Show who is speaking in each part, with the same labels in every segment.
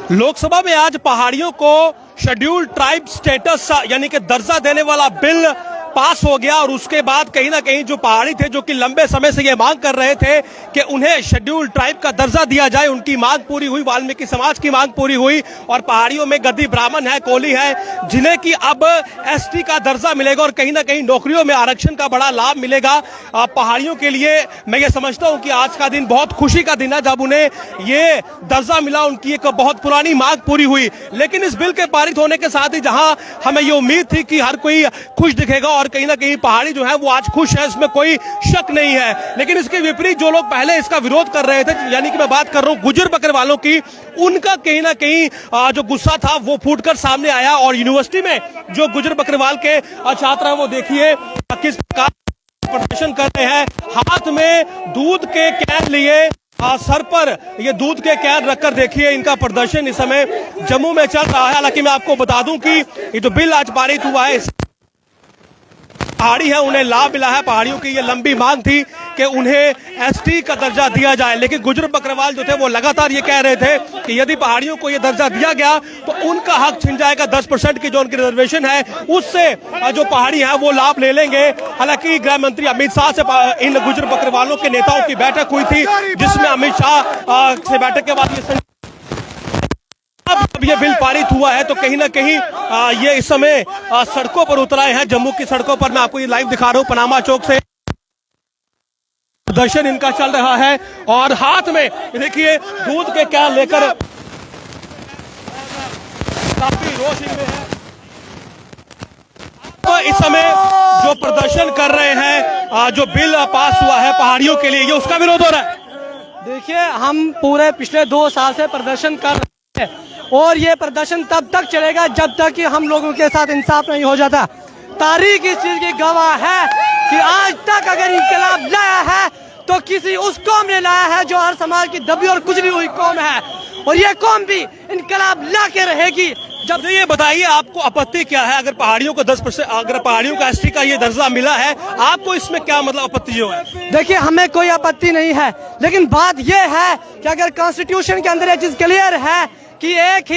Speaker 1: लोकसभा में आज पहाड़ियों को शेड्यूल्ड ट्राइब स्टेटस यानी कि दर्जा देने वाला बिल पास हो गया और उसके बाद कहीं ना कहीं जो पहाड़ी थे जो कि लंबे समय से ये मांग कर रहे थे कि उन्हें शेड्यूल्ड ट्राइब का दर्जा दिया जाए, उनकी मांग पूरी हुई, वाल्मीकि समाज की मांग पूरी हुई और पहाड़ियों में गद्दी ब्राह्मण है, कोली है, जिन्हें की अब एसटी का दर्जा मिलेगा और कहीं ना कहीं नौकरियों में आरक्षण का बड़ा लाभ मिलेगा पहाड़ियों के लिए। मैं ये समझता हूं कि आज का दिन बहुत खुशी का दिन है जब उन्हें ये दर्जा मिला, उनकी एक बहुत पुरानी मांग पूरी हुई। लेकिन इस बिल के पारित होने के साथ ही जहां हमें ये उम्मीद थी कि हर कोई खुश दिखेगा और कहीं ना कहीं पहाड़ी जो है वो आज खुश है, इसमें कोई शक नहीं है, लेकिन इसके विपरीत जो लोग पहले इसका विरोध कर रहे थे, यानी कि मैं बात कर रहा हूं गुजर बकरवालों की, उनका कहीं ना कहीं जो गुस्सा था वो फूटकर सामने आया। और यूनिवर्सिटी में जो गुजर बकरवाल के छात्र हैं वो देखिए किस प्रकार प्रदर्शन कर रहे हैं, हाथ में दूध के कैन लिए, सर पर ये दूध के कैन रखकर देखिए इनका प्रदर्शन इस समय जम्मू में चल रहा है। हालांकि मैं आपको बता दूं कि ये जो बिल आज पारित हुआ है, पहाड़ी है उन्हें लाभ मिला है। पहाड़ियों की ये लंबी मांग थी कि उन्हें एसटी का दर्जा दिया जाए, लेकिन गुजर बकरवाल जो थे वो लगातार ये कह रहे थे कि यदि पहाड़ियों को ये दर्जा दिया गया तो उनका हक छिन जाएगा, 10% की जो उनकी रिजर्वेशन है उससे जो पहाड़ी है वो लाभ ले लेंगे। हालांकि गृह मंत्री अमित शाह से इन गुजर बकरवालों के नेताओं की बैठक हुई थी, जिसमें अमित शाह से बैठक के बाद अब ये बिल पारित हुआ है तो कहीं ना कहीं ये इस समय सड़कों पर उतर आए हैं। जम्मू की सड़कों पर मैं आपको ये लाइव दिखा रहा हूं, पनामा चौक से प्रदर्शन इनका चल रहा है और हाथ में देखिए दूध के कैन लेकर काफी रोष इनमें है। तो इस समय जो प्रदर्शन कर रहे हैं, जो बिल पास हुआ है पहाड़ियों के लिए, ये उसका विरोध हो रहा है।
Speaker 2: देखिए, हम पूरे पिछले 2 साल से प्रदर्शन कर रहे हैं और ये प्रदर्शन तब तक चलेगा जब तक कि हम लोगों के साथ इंसाफ नहीं हो जाता। तारीख इस चीज की गवाह है कि आज तक अगर इंकलाब लाया है तो किसी उस कौम ने लाया है जो हर समाज की दबी और कुचली हुई कौम है, और ये कौम भी इंकलाब ला के रहेगी।
Speaker 1: जब ये बताइए आपको आपत्ति क्या है अगर पहाड़ियों को 10%, अगर पहाड़ियों का एसटी का ये दर्जा मिला है, आपको इसमें क्या मतलब आपत्ति जो है?
Speaker 2: देखिए, हमें कोई आपत्ति नहीं है, लेकिन बात यह है कि अगर कॉन्स्टिट्यूशन के अंदर ये चीज क्लियर है कि एक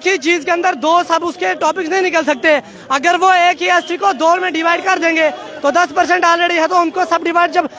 Speaker 2: ही चीज के अंदर 2 सब उसके टॉपिक्स नहीं निकल सकते। अगर वो एक ही एसटी को 2 में डिवाइड कर देंगे तो 10% ऑलरेडी है, तो उनको सब डिवाइड जब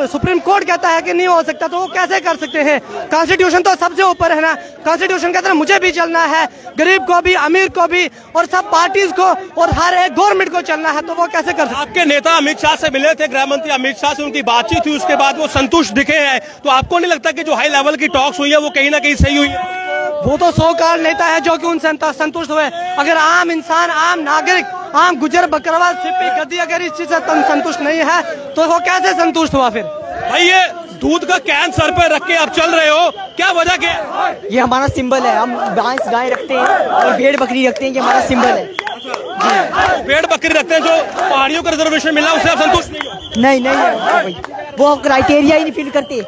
Speaker 2: सुप्रीम कोर्ट कहता है कि नहीं हो सकता तो वो कैसे कर सकते हैं? कॉन्स्टिट्यूशन तो सबसे ऊपर है ना, कॉन्स्टिट्यूशन के अंदर मुझे भी चलना है, गरीब को भी, अमीर को भी, और सब पार्टीज को और हर एक गवर्नमेंट को चलना है, तो वो कैसे कर सकते?
Speaker 1: आपके नेता अमित शाह से मिले थे, गृह मंत्री अमित शाह से उनकी बातचीत हुई, उसके बाद वो संतुष्ट दिखे हैं, तो आपको नहीं लगता कि जो हाई लेवल की टॉक्स हुई है वो कहीं ना कहीं सही हुई है?
Speaker 2: वो तो 100 कार नेता है जो कि उनसे संतुष्ट हुए। अगर आम इंसान, आम नागरिक, आम गुजर बकरवाल सिर्फ गद्दी अगर इस चीज से संतुष्ट नहीं है तो वो कैसे संतुष्ट हुआ? फिर
Speaker 1: भाई ये दूध का कैन सर पे रख के आप चल रहे हो, क्या वजह क्या है?
Speaker 3: ये हमारा सिंबल है, हम भैंस गाय रखते हैं और भेड़ बकरी रखते हैं, ये हमारा सिंबल है।
Speaker 1: भेड़ बकरी रखते हैं, जो पहाड़ियों का रिजर्वेशन मिला उससे आप संतुष्ट नहीं?
Speaker 3: नहीं, वो क्राइटेरिया ही नहीं फिल करते।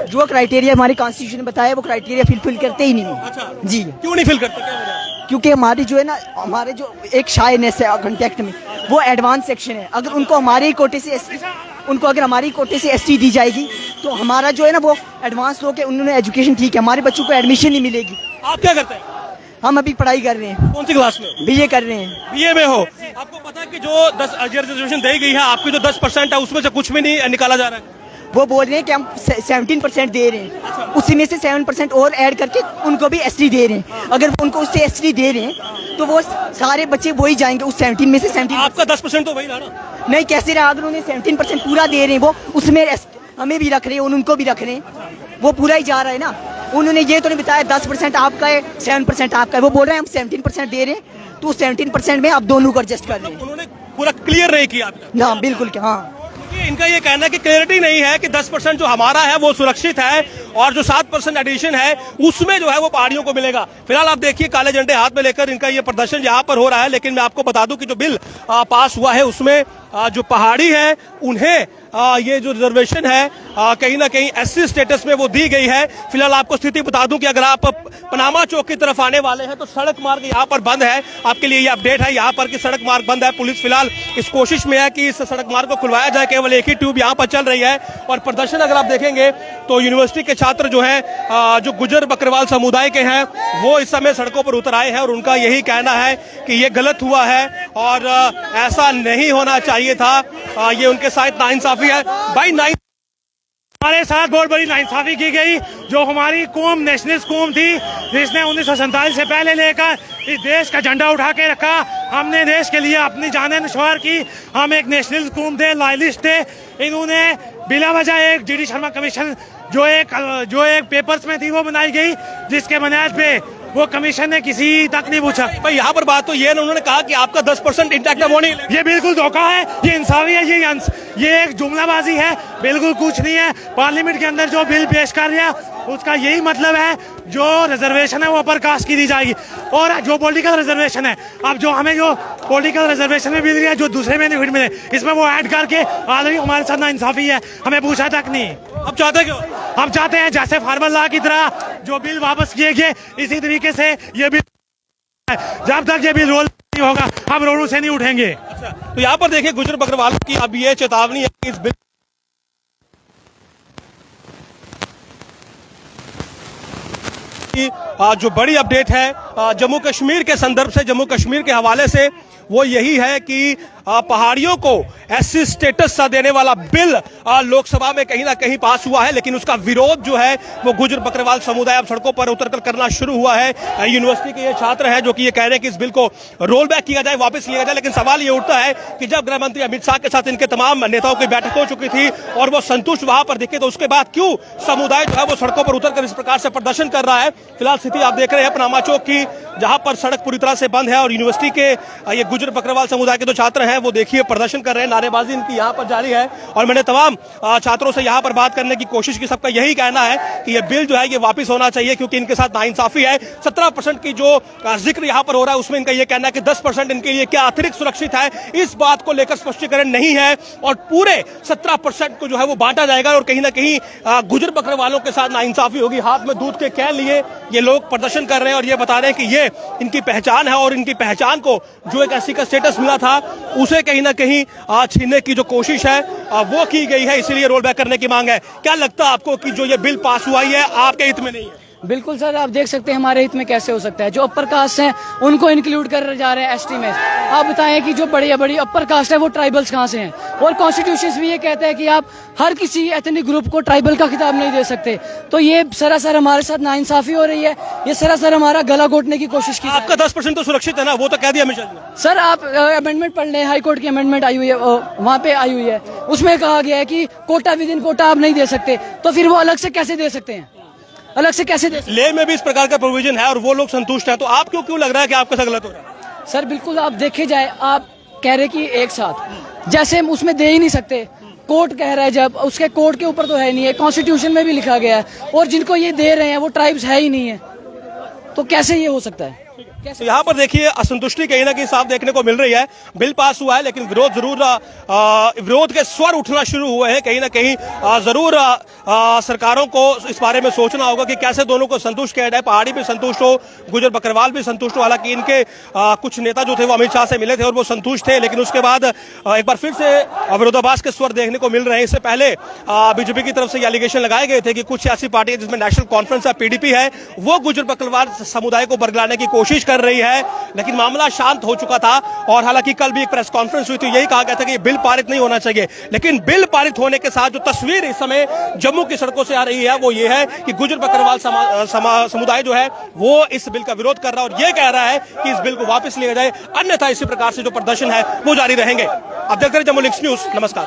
Speaker 3: जो क्राइटेरिया हमारे कॉन्स्टिट्यूशन ने बताया वो क्राइटेरिया फिल करते ही नहीं।
Speaker 1: अच्छा
Speaker 3: जी,
Speaker 1: क्यों नहीं फिल करते? क्या वजह?
Speaker 3: क्योंकि हमारी जो है ना, हमारे जो एक शायनेस है कॉन्टेक्ट में, वो एडवांस सेक्शन है। अगर उनको हमारे कोटे से अगर हमारी कोटे से एसटी दी जाएगी तो हमारा जो है ना वो एडवांस हो के उन्होंने एजुकेशन, ठीक है, हमारे बच्चों को एडमिशन नहीं मिलेगी।
Speaker 1: आप क्या करते हैं?
Speaker 3: हम अभी पढ़ाई कर रहे हैं।
Speaker 1: कौन सी क्लास में?
Speaker 3: बीए कर रहे हैं।
Speaker 1: बीए में हो? आपको पता है कि जो 10 रिजर्वेशन दी गई है, आपकी जो 10% है उसमें से कुछ भी नहीं निकाला जा रहा है?
Speaker 3: वो बोल रहे हैं कि हम 17% दे रहे हैं, उसी में से 7% और ऐड करके उनको भी एसटी दे रहे हैं। अगर उनको उससे एसटी दे रहे हैं तो वो सारे बच्चे वही जाएंगे उस 17 में से 17।
Speaker 1: आपका 10% तो वही रहा ना?
Speaker 3: नहीं, कैसे रहा? अगर उन्हें 17% पूरा दे रहे हैं, वो उसमें हमें भी रख रहे हैं, उनको भी रख रहे हैं, वो पूरा ही जा रहा है ना। उन्होंने ये तो नहीं बताया 10% आपका है, 7% आपका है। वो बोल रहे हैं हम 17% दे रहे हैं, तो 17% में आप दोनों को एडजस्ट कर रहे हैं।
Speaker 1: उन्होंने पूरा क्लियर नहीं किया?
Speaker 3: हाँ, बिल्कुल। हाँ,
Speaker 1: इनका ये कहना है कि क्लियरिटी नहीं है कि 10% जो हमारा है वो सुरक्षित है और जो 7% एडिशन है उसमें जो है वो पहाड़ियों को मिलेगा। फिलहाल आप देखिए काले झंडे हाथ में लेकर इनका ये प्रदर्शन यहाँ पर हो रहा है, लेकिन मैं आपको बता दूं कि जो बिल पास हुआ है उसमें जो पहाड़ी है उन्हें ये जो रिजर्वेशन है कहीं ना कहीं एससी स्टेटस में वो दी गई है। फिलहाल आपको स्थिति बता दूं कि अगर आप पनामा चौक की तरफ आने वाले हैं तो सड़क मार्ग यहाँ पर बंद है। आपके लिए ये अपडेट है यहाँ पर कि सड़क मार्ग बंद है। पुलिस फिलहाल इस कोशिश में है कि इस सड़क मार्ग को खुलवाया जाए। केवल एक ही ट्यूब यहाँ पर चल रही है और प्रदर्शन अगर आप देखेंगे तो यूनिवर्सिटी के छात्र जो है जो गुजर बकरवाल समुदाय के हैं वो इस समय सड़कों पर उतर आए हैं और उनका यही कहना है कि ये गलत हुआ है और ऐसा नहीं होना चाहिए था। ये उनके साथ नाइंसाफी है। भाई
Speaker 4: हमारे साथ बहुत बड़ी नाइंसाफी की गई। जो हमारी कौम नेशनलिस्ट कौम थी जिसने 1947 से पहले लेकर इस देश का झंडा उठा के रखा, हमने देश के लिए अपनी जानें निछावर की। हम एक नेशनलिस्ट कौम थे, लॉयलिस्ट थे। इन्होंने बिला वजह एक जीडी शर्मा कमीशन जो एक पेपर्स में थी वो बनाई गई, जिसके बुनियाद पे वो कमीशन ने किसी तक नहीं पूछा।
Speaker 1: भाई यहाँ पर बात तो ये है, उन्होंने कहा कि आपका 10% इंटैक्ट है, वो नहीं।
Speaker 4: ये बिल्कुल धोखा है, ये इंसाफी है, ये एक जुमलाबाजी है, बिल्कुल कुछ नहीं है। पार्लियामेंट के अंदर जो बिल पेश कर रहा है उसका यही मतलब है जो रिजर्वेशन है वो अपर कास्ट की दी जाएगी और जो पॉलिटिकल रिजर्वेशन है, अब जो हमें जो पॉलिटिकल रिजर्वेशन में मिल रही है, जो दूसरे बेनिफिट मिले, इसमें वो ऐड करके ऑलरेडी हमारे साथ नाइंसाफी है। हमें पूछा तक नहीं।
Speaker 1: अब चाहते क्यों?
Speaker 4: हम चाहते हैं जैसे फार्मल लॉ की तरह जो बिल वापस किए गए इसी तरीके से ये बिल, जब तक ये बिल रोल नहीं होगा हम रोडों से नहीं उठेंगे।
Speaker 1: तो यहाँ पर देखिए गुजर बकरवाल की अब ये चेतावनी है कि इस बिल जो बड़ी अपडेट है जम्मू कश्मीर के संदर्भ से, जम्मू कश्मीर के हवाले से, वो यही है कि पहाड़ियों को एससी स्टेटस सा देने वाला बिल लोकसभा में कहीं ना कहीं पास हुआ है, लेकिन उसका विरोध जो है वो गुजर बकरवाल समुदाय अब सड़कों पर उतरकर करना शुरू हुआ है। यूनिवर्सिटी के ये छात्र हैं जो कि ये कह रहे हैं कि इस बिल को रोल बैक किया जाए, वापस लिया जाए। लेकिन सवाल ये उठता है कि जब गृह मंत्री अमित शाह के साथ इनके तमाम नेताओं की बैठक हो चुकी थी और वो संतुष्ट वहां पर दिखे, तो उसके बाद क्यों समुदाय जो है वो सड़कों पर उतरकर इस प्रकार से प्रदर्शन कर रहा है। फिलहाल स्थिति आप देख रहे हैं पनामा चौक की, जहां पर सड़क पूरी तरह से बंद है और यूनिवर्सिटी के ये गुजर बकरवाल समुदाय के जो छात्र हैं वो देखिए प्रदर्शन कर रहे हैं, नारेबाजी इनकी यहाँ पर जारी है। और मैंने तमाम छात्रों से यहाँ पर बात करने की कोशिश की, सबका यही कहना है कि ये बिल जो है ये वापस होना चाहिए क्योंकि इनके साथ नाइंसाफी है। 17% की जो जिक्र यहाँ पर हो रहा है उसमें इनका ये कहना है कि 10% इनके लिए क्या अतिरिक्त सुरक्षित है, इस बात को लेकर स्पष्टीकरण नहीं है और पूरे 17% को जो है वो बांटा जाएगा और कहीं ना कहीं गुजर बकरवालों के साथ नाइंसाफी होगी। हाथ में दूध के कैन लिए ये लोग प्रदर्शन कर रहे हैं और ये बता रहे हैं कि ये इनकी पहचान है और इनकी पहचान को जो एक एससी का स्टेटस मिला था उसे कहीं ना कहीं छीनने की जो कोशिश है वो की गई है, इसीलिए रोल बैक करने की मांग है। क्या लगता है आपको कि जो ये बिल पास हुआ है आपके हित में नहीं है?
Speaker 2: बिल्कुल सर, आप देख सकते हैं हमारे हित में कैसे हो सकता है। जो अपर कास्ट हैं उनको इंक्लूड कर जा रहे हैं एसटी में। आप बताएं कि जो बड़ी अपर कास्ट है वो ट्राइबल्स कहाँ से हैं? और कॉन्स्टिट्यूशन भी ये कहता है कि आप हर किसी एथनिक ग्रुप को ट्राइबल का खिताब नहीं दे सकते। तो ये सरासर हमारे साथ नाइंसाफी हो रही है, ये सरासर हमारा गला घोटने की कोशिश की।
Speaker 1: आपका 10% तो सुरक्षित है ना, वो तो कह दिया मिशेल ने।
Speaker 2: सर आप अमेंडमेंट पढ़ लें, हाई कोर्ट की अमेंडमेंट आई हुई है, वहाँ पे आई हुई है, उसमें कहा गया है कि कोटा विद इन कोटा आप नहीं दे सकते। तो फिर वो अलग से कैसे दे सकते हैं? अलग से कैसे दे?
Speaker 1: ले में भी इस प्रकार का प्रोविजन है और वो लोग संतुष्ट हैं, तो आप क्यों लग रहा है कि आपका गलत हो रहा है?
Speaker 2: सर बिल्कुल, आप देखे जाए, आप कह रहे कि एक साथ जैसे हम उसमें दे ही नहीं सकते, कोर्ट कह रहा है, जब उसके कोर्ट के ऊपर तो है नहीं है, कॉन्स्टिट्यूशन में भी लिखा गया है और जिनको ये दे रहे हैं वो ट्राइब्स है ही नहीं है, तो कैसे ये हो सकता है?
Speaker 1: तो यहाँ पर देखिए असंतुष्टि कहीं ना कहीं साफ देखने को मिल रही है। बिल पास हुआ है लेकिन विरोध जरूर विरोध के स्वर उठना शुरू हुए हैं। कहीं ना कहीं जरूर सरकारों को इस बारे में सोचना होगा कि कैसे दोनों को संतुष्ट किया जाए। पहाड़ी भी संतुष्ट हो, गुजर बकरवाल भी संतुष्ट हो। हालांकि इनके कुछ नेता जो थे वो अमित शाह से मिले थे और वो संतुष्ट थे, लेकिन उसके बाद एक बार फिर से विरोधाभास के स्वर देखने को मिल रहे हैं। इससे पहले बीजेपी की तरफ से एलिगेशन लगाए गए थे कि कुछ सियासी पार्टियां जिसमें नेशनल कॉन्फ्रेंस या पीडीपी है वो गुजर बकरवाल समुदाय को बरगलाने की कोशिश कर रही है, लेकिन मामला शांत हो चुका था। और हालांकि कल भी एक प्रेस कॉन्फ्रेंस हुई थी, यही कहा गया था कि ये बिल पारित नहीं होना चाहिए। लेकिन बिल पारित होने के साथ जो तस्वीर इस समय जम्मू की सड़कों से आ रही है वो ये है कि गुजर बकरवाल समुदाय जो है वो इस बिल का विरोध कर रहा है और ये कह रहा है कि इस बिल को वापस लिया जाए, अन्यथा इसी प्रकार से जो प्रदर्शन है वो जारी रहेंगे। आप देखते रहे जम्मू लिंक्स न्यूज। नमस्कार।